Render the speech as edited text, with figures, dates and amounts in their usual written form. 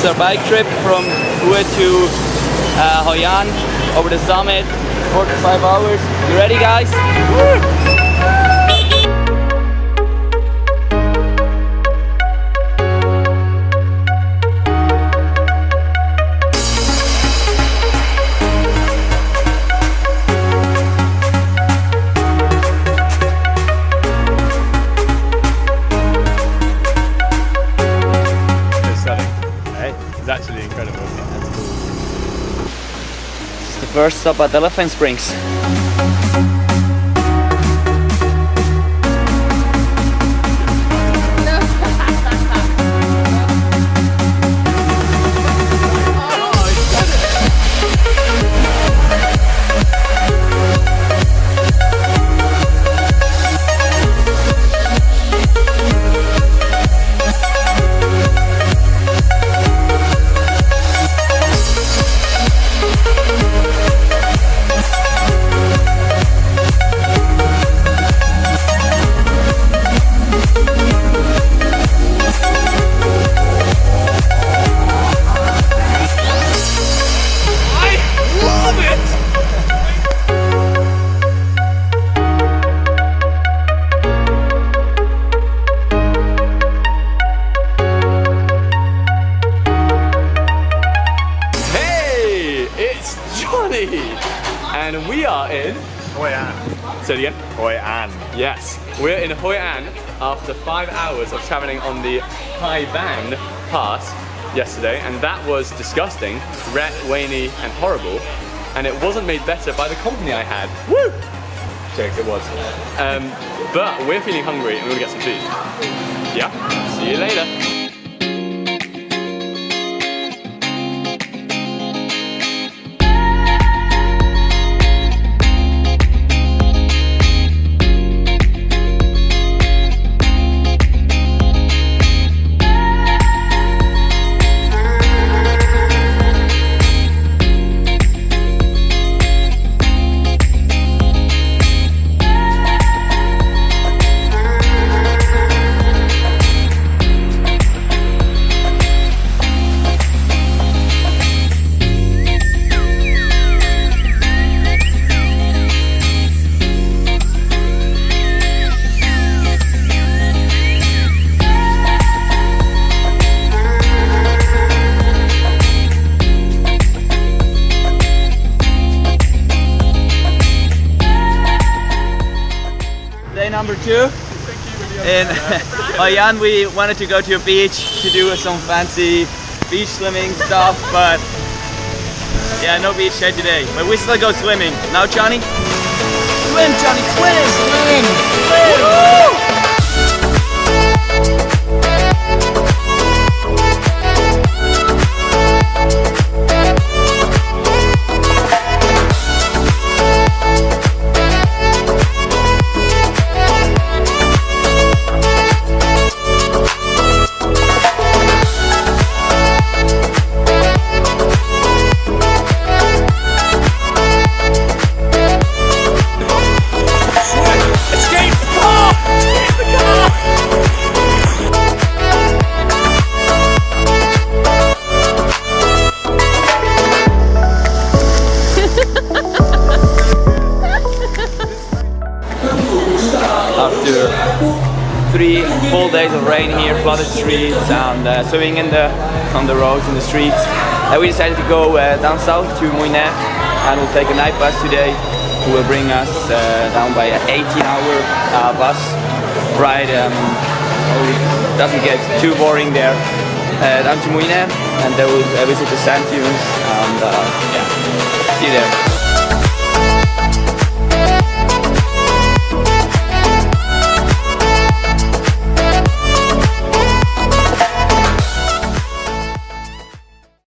is our bike trip from Hue to Hoi An over the summit, 4 to 5 hours. You ready, guys? Woo! It's actually incredible. This is the first stop at Elephant Springs. And we are in Hoi An. Say it again. Hoi An. Yes, we're in Hoi An after 5 hours of traveling on the Hai Van Pass yesterday, and that was disgusting, wet, rainy, and horrible. And it wasn't made better by the company I had. Woo! Jokes, it was. But we're feeling hungry and we're gonna get some food. Yeah. See you later. Day number 2 in Hoi An. We wanted to go to a beach to do some fancy beach swimming stuff, but yeah, no beach day today. But we still go swimming. Now, Johnny? Swim, Johnny, swim! Swim! Swim! Woo! After 3 full days of rain here, flooded streets, and swimming on the roads and the streets, we decided to go down south to Mui Ne, and we'll take a night bus today, who will bring us down by an 18-hour bus ride. It doesn't get too boring there. Down to Mui Ne, and then we'll visit the sand dunes, and yeah, see you there.